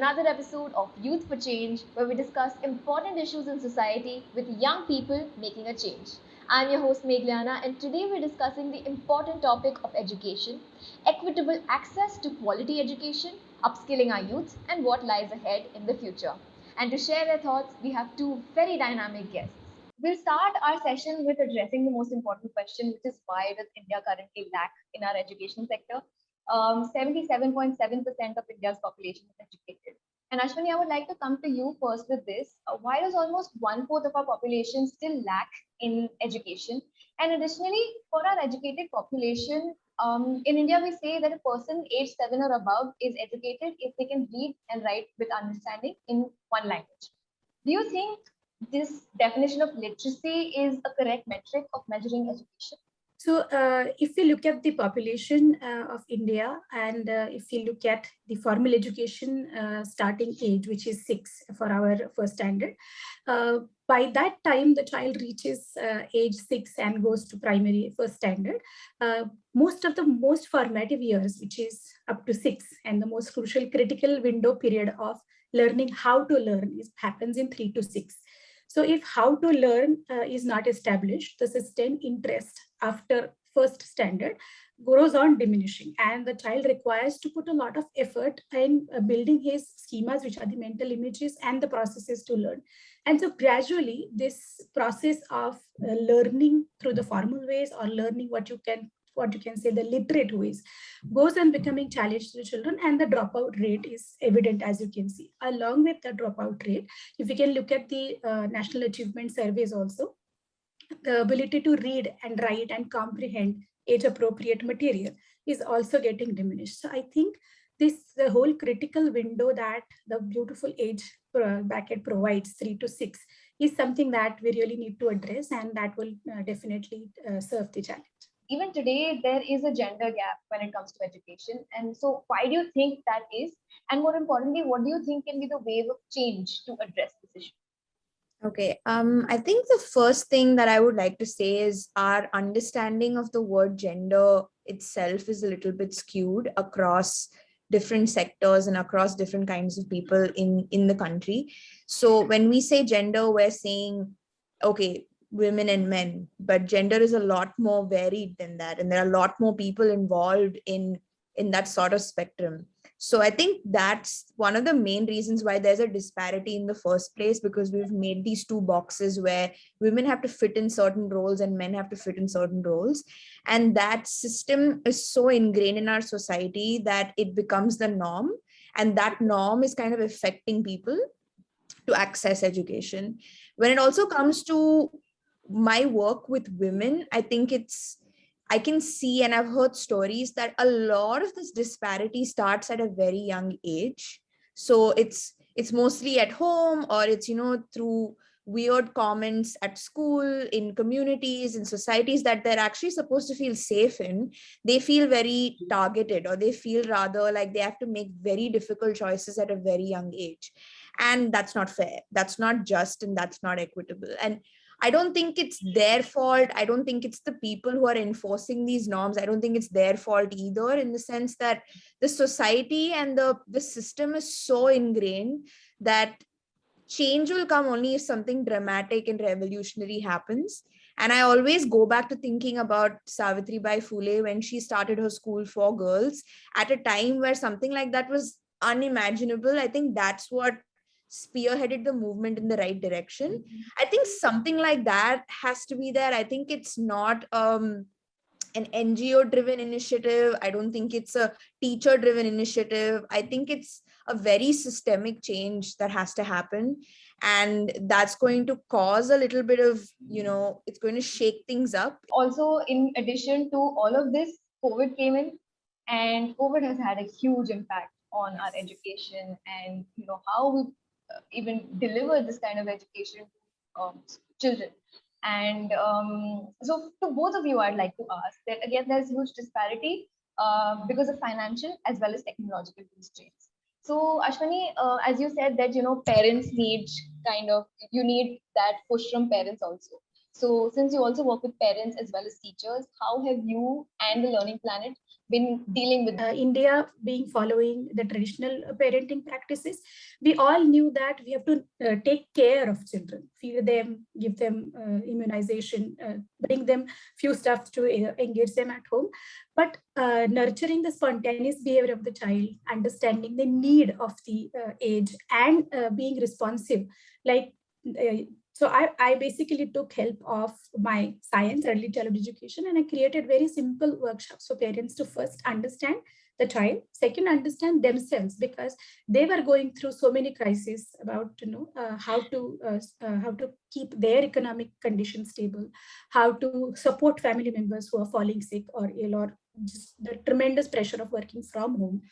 another episode of Youth for Change, where we discuss important issues in society with young people making a change. I'm your host Meghlayana, and today we're discussing the important topic of education, equitable access to quality education, upskilling our youth, and what lies ahead in the future. And to share their thoughts, we have two very dynamic guests. We'll start our session with addressing the most important question, which is why does India currently lack in our education sector? 77.7% of India's population is educated. And Ashwini, I would like to come to you first with this. Why does almost one fourth of our population still lack in education? And additionally, for our educated population, in India, we say that a person age 7 or above is educated if they can read and write with understanding in one language. Do you think this definition of literacy is a correct metric of measuring education? So if we look at the population of India and if we look at the formal education starting age, which is 6 for our first standard, by that time the child reaches age 6 and goes to primary first standard. Most of the most formative years, which is up to 6, and the most crucial critical window period of learning how to learn happens in 3 to 6. So if how to learn is not established, the sustained interest after first standard goes on diminishing, and the child requires to put a lot of effort in building his schemas, which are the mental images and the processes to learn. And so gradually this process of learning through the formal ways, or learning what you can say the literate ways, goes on becoming challenged to the children, and the dropout rate is evident, as you can see. Along with the dropout rate, if you can look at the national achievement surveys also, the ability to read and write and comprehend age appropriate material is also getting diminished. So I think the whole critical window that the beautiful age bracket provides, 3 to 6, is something that we really need to address, and that will definitely serve the challenge. Even today, there is a gender gap when it comes to education. And so, why do you think that is? And more importantly, what do you think can be the wave of change to address this issue? Okay, I think the first thing that I would like to say is our understanding of the word gender itself is a little bit skewed across different sectors and across different kinds of people in the country. So when we say gender, we're saying, okay, women and men, but gender is a lot more varied than that, and there are a lot more people involved in that sort of spectrum. So I think that's one of the main reasons why there's a disparity in the first place, because we've made these two boxes where women have to fit in certain roles and men have to fit in certain roles, and that system is so ingrained in our society that it becomes the norm, and that norm is kind of affecting people to access education. When it also comes to my work with women, I think I can see, and I've heard stories that a lot of this disparity starts at a very young age. So it's mostly at home, or it's, through weird comments at school, in communities, in societies that they're actually supposed to feel safe in. They feel very targeted, or they feel rather like they have to make very difficult choices at a very young age. And that's not fair. That's not just, and that's not equitable. And I don't think it's their fault. I don't think it's the people who are enforcing these norms. I don't think it's their fault either, in the sense that the society and the system is so ingrained that change will come only if something dramatic and revolutionary happens. And I always go back to thinking about Savitribai Phule when she started her school for girls at a time where something like that was unimaginable. I think that's what spearheaded the movement in the right direction. I think something like that has to be there. I think it's not an NGO driven initiative. I don't think it's a teacher driven initiative. I think it's a very systemic change that has to happen. And that's going to cause a little bit of, it's going to shake things up. Also, in addition to all of this, COVID came in, and COVID has had a huge impact on our education, and how we even deliver this kind of education to children. And so to both of you, I'd like to ask that again, there's huge disparity because of financial as well as technological constraints. So Ashwini, as you said that, parents need you need that push from parents also. So since you also work with parents as well as teachers, how have you and the Learning Planet been dealing with India being following the traditional parenting practices, we all knew that we have to take care of children, feed them, give them immunization, bring them few stuff to engage them at home. But nurturing the spontaneous behavior of the child, understanding the need of the age, and being responsive, like so I basically took help of my science, early childhood education, and I created very simple workshops for parents to first understand the child, second understand themselves, because they were going through so many crises about how to keep their economic condition stable, how to support family members who are falling sick or ill, or just the tremendous pressure of working from home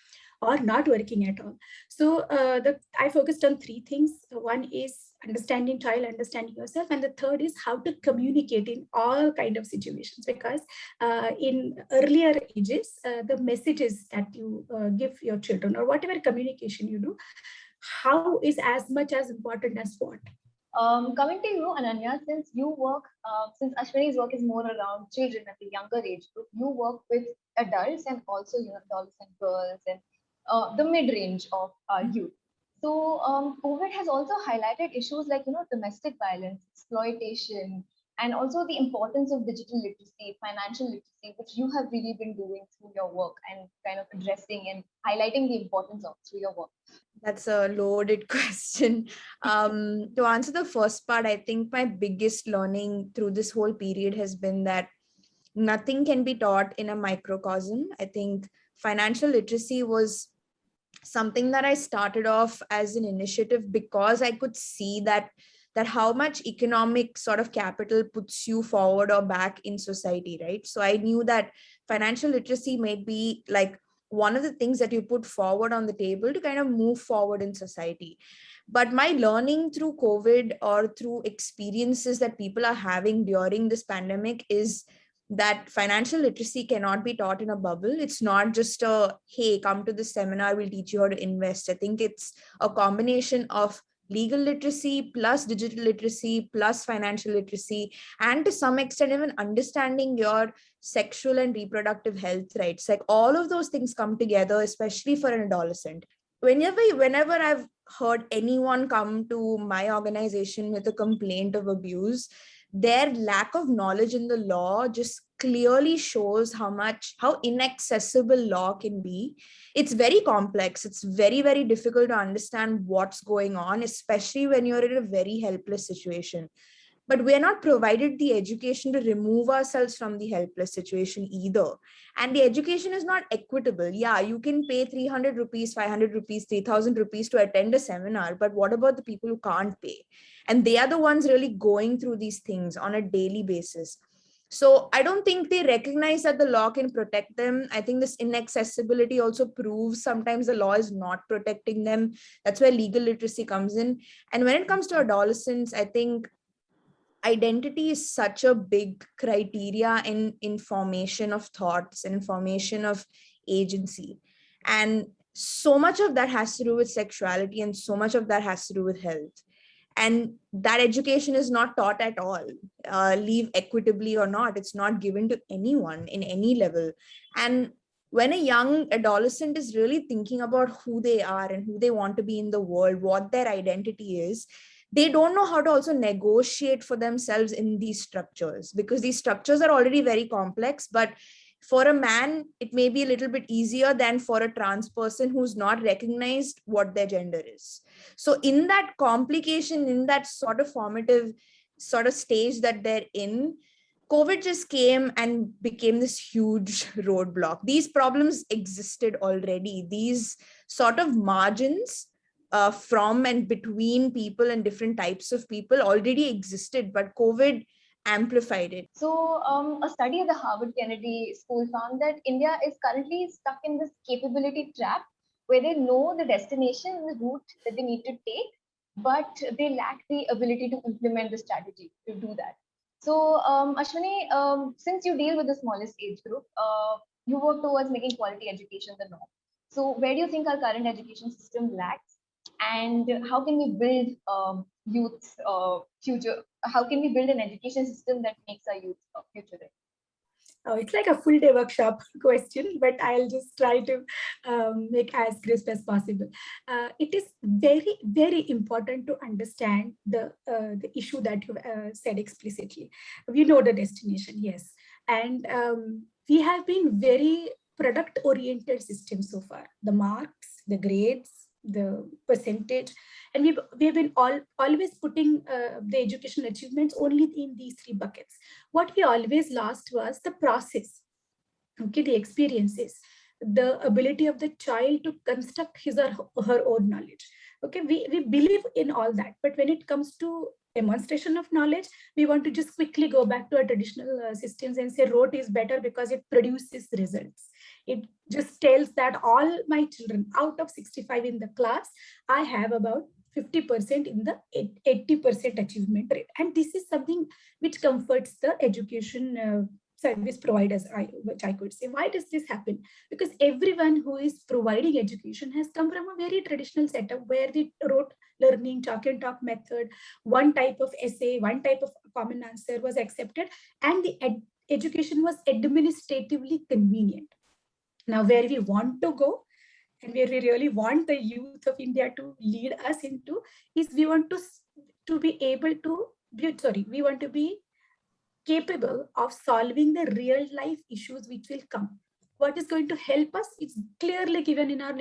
or not working at all. So I focused on three things. One is understanding child, understanding yourself, and the third is how to communicate in all kind of situations. Because in earlier ages, the messages that you give your children or whatever communication you do, how is as much as important as what. Coming to you, Ananya, since you work, since Ashwini's work is more around children at the younger age group, you work with adults and also adolescent girls and the mid-range of youth. So COVID has also highlighted issues like domestic violence, exploitation, and also the importance of digital literacy, financial literacy, which you have really been doing through your work and kind of addressing and highlighting the importance of through your work. That's a loaded question. To answer the first part, I think my biggest learning through this whole period has been that nothing can be taught in a microcosm. I think financial literacy was something that I started off as an initiative because I could see that how much economic sort of capital puts you forward or back in society, right? So I knew that financial literacy may be like one of the things that you put forward on the table to kind of move forward in society. But my learning through COVID or through experiences that people are having during this pandemic is that financial literacy cannot be taught in a bubble. It's not just a, hey, come to this seminar, we'll teach you how to invest. I think it's a combination of legal literacy plus digital literacy plus financial literacy, and to some extent even understanding your sexual and reproductive health rights. Like all of those things come together, especially for an adolescent. Whenever I've heard anyone come to my organization with a complaint of abuse, their lack of knowledge in the law just clearly shows how inaccessible law can be. It's very complex. It's very, very difficult to understand what's going on, especially when you're in a very helpless situation. But we're not provided the education to remove ourselves from the helpless situation either. And the education is not equitable. Yeah, you can pay 300 rupees, 500 rupees, 3000 rupees to attend a seminar, but what about the people who can't pay? And they are the ones really going through these things on a daily basis. So I don't think they recognize that the law can protect them. I think this inaccessibility also proves sometimes the law is not protecting them. That's where legal literacy comes in. And when it comes to adolescents, I think identity is such a big criteria in formation of thoughts and formation of agency. And so much of that has to do with sexuality, and so much of that has to do with health. And that education is not taught at all, leave equitably or not. It's not given to anyone in any level. And when a young adolescent is really thinking about who they are and who they want to be in the world, what their identity is, they don't know how to also negotiate for themselves in these structures, because these structures are already very complex. But for a man, it may be a little bit easier than for a trans person who's not recognized what their gender is. So in that complication, in that sort of formative sort of stage that they're in, COVID just came and became this huge roadblock. These problems existed already. These sort of margins from and between people and different types of people already existed, but COVID amplified it. So, a study at the Harvard Kennedy School found that India is currently stuck in this capability trap where they know the destination and the route that they need to take, but they lack the ability to implement the strategy to do that. So, Ashwini, since you deal with the smallest age group, you work towards making quality education the norm. So, where do you think our current education system lacks, and how can we build youth future? How can we build an education system that makes our youth future ready? Oh, it's like a full day workshop question, but I'll just try to make as crisp as possible. It is very, very important to understand the issue that you said explicitly. We know the destination, yes, and we have been very product-oriented system so far. The marks, the grades, the percentage, and we've been always putting the educational achievements only in these three buckets. What we always lost was the process, okay, the experiences, the ability of the child to construct his or her own knowledge. Okay, we believe in all that, but when it comes to demonstration of knowledge, we want to just quickly go back to our traditional systems and say rote is better because it produces results. It just tells that all my children out of 65 in the class, I have about 50% in the 80% achievement rate. And this is something which comforts the education service providers, which I could say. Why does this happen? Because everyone who is providing education has come from a very traditional setup where the rote learning, chalk and talk method, one type of essay, one type of common answer was accepted, and the education was administratively convenient. Now, where we want to go and where we really want the youth of India to lead us into is we want to be able to we want to be capable of solving the real life issues which will come. What is going to help us? It's clearly given in our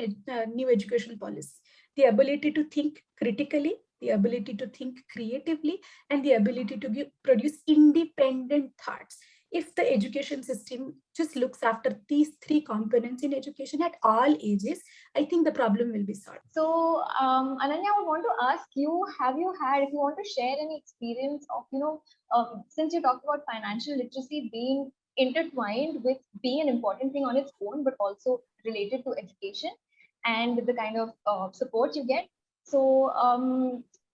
new educational policy. The ability to think critically, the ability to think creatively, and the ability to produce independent thoughts. If the education system just looks after these three components in education at all ages, I think the problem will be solved. So, Ananya, I would want to ask you, have you had, if you want to share any experience of, since you talked about financial literacy being intertwined with being an important thing on its own, but also related to education and the kind of support you get. So,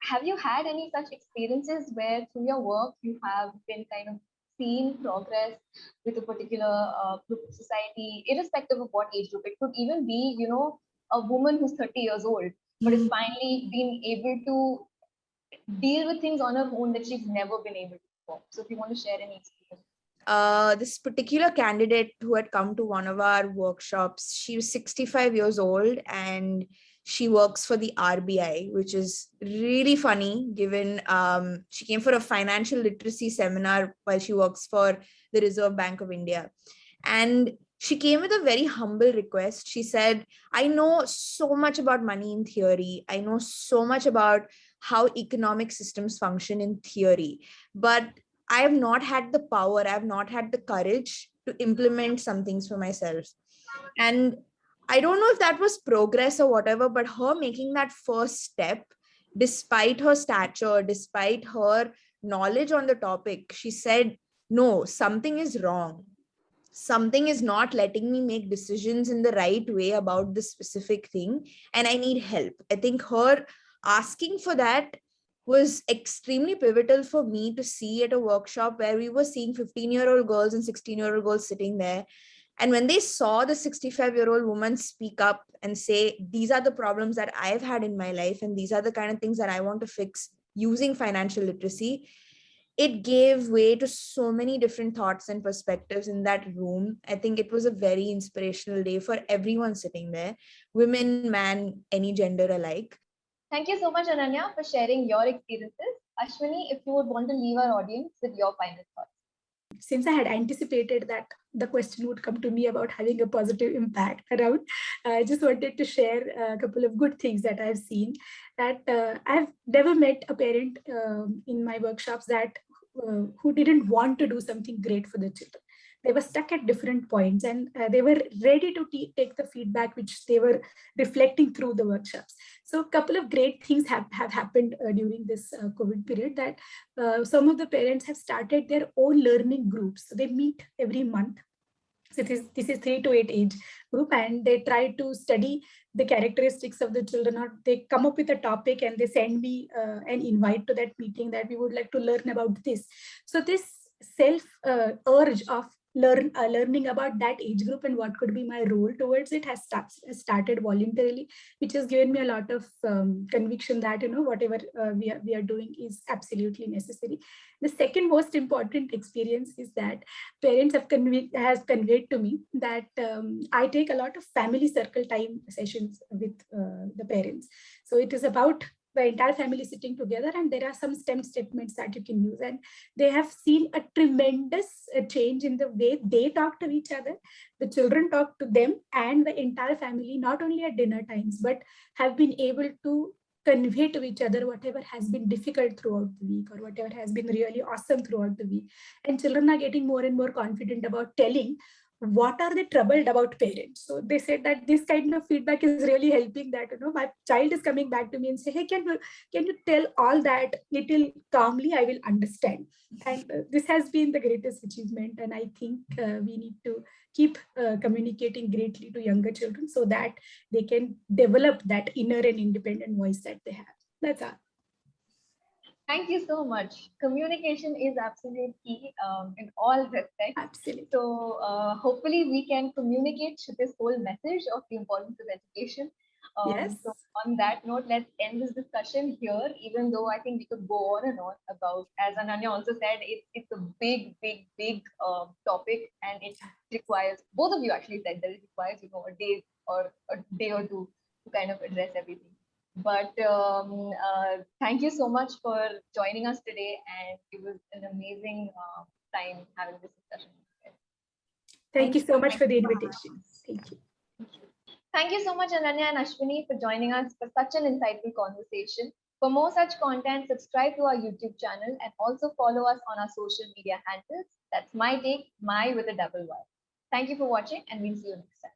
have you had any such experiences where through your work you have been kind of seeing progress with a particular group of society, irrespective of what age group? It could even be, a woman who's 30 years old, but is finally being able to deal with things on her own that she's never been able to before. So if you want to share any experience. This particular candidate who had come to one of our workshops, she was 65 years old and she works for the RBI, which is really funny given she came for a financial literacy seminar while she works for the Reserve Bank of India. And she came with a very humble request. She said, I know so much about money in theory. I know so much about how economic systems function in theory, but I have not had the power, I have not had the courage to implement some things for myself. And I don't know if that was progress or whatever, but her making that first step, despite her stature, despite her knowledge on the topic, she said, no, something is wrong. Something is not letting me make decisions in the right way about this specific thing, and I need help. I think her asking for that was extremely pivotal for me to see at a workshop where we were seeing 15-year-old girls and 16-year-old girls sitting there. And when they saw the 65-year-old woman speak up and say, these are the problems that I've had in my life, and these are the kind of things that I want to fix using financial literacy, it gave way to so many different thoughts and perspectives in that room. I think it was a very inspirational day for everyone sitting there, women, man, any gender alike. Thank you so much, Ananya, for sharing your experiences. Ashwini, if you would want to leave our audience with your final thoughts. Since I had anticipated that the question would come to me about having a positive impact around, I just wanted to share a couple of good things that I've seen. That I've never met a parent in my workshops that who didn't want to do something great for the children. They were stuck at different points, and they were ready to take the feedback which they were reflecting through the workshops. So a couple of great things have happened during this COVID period, that some of the parents have started their own learning groups. So they meet every month. So this is 3 to 8 age group, and they try to study the characteristics of the children, or they come up with a topic and they send me an invite to that meeting that we would like to learn about this. So this self urge of learning about that age group and what could be my role towards it has started voluntarily, which has given me a lot of conviction that whatever we are doing is absolutely necessary. The second most important experience is that parents has conveyed to me that I take a lot of family circle time sessions with the parents. So it is about the entire family sitting together, and there are some STEM statements that you can use, and they have seen a tremendous change in the way they talk to each other. The children talk to them and the entire family, not only at dinner times, but have been able to convey to each other whatever has been difficult throughout the week or whatever has been really awesome throughout the week. And children are getting more and more confident about telling what are they troubled about parents. So they said that this kind of feedback is really helping, that my child is coming back to me and say, hey, can you tell all that little calmly, I will understand. And this has been the greatest achievement, and I think we need to keep communicating greatly to younger children so that they can develop that inner and independent voice that they have. That's all. Thank you so much. Communication is absolute key in all respects. Absolutely. So hopefully we can communicate this whole message of the importance of education. Yes. So on that note, let's end this discussion here, even though I think we could go on and on about, as Ananya also said, it's a big topic, and it requires, both of you actually said that it requires, a day or two to kind of address everything. But thank you so much for joining us today, and it was an amazing time having this discussion. Thank you so much for the invitation. Thank you. Thank you so much, Ananya and Ashwini, for joining us for such an insightful conversation. For more such content, subscribe to our YouTube channel and also follow us on our social media handles. That's my take, my with a double Y. Thank you for watching, and we'll see you next time.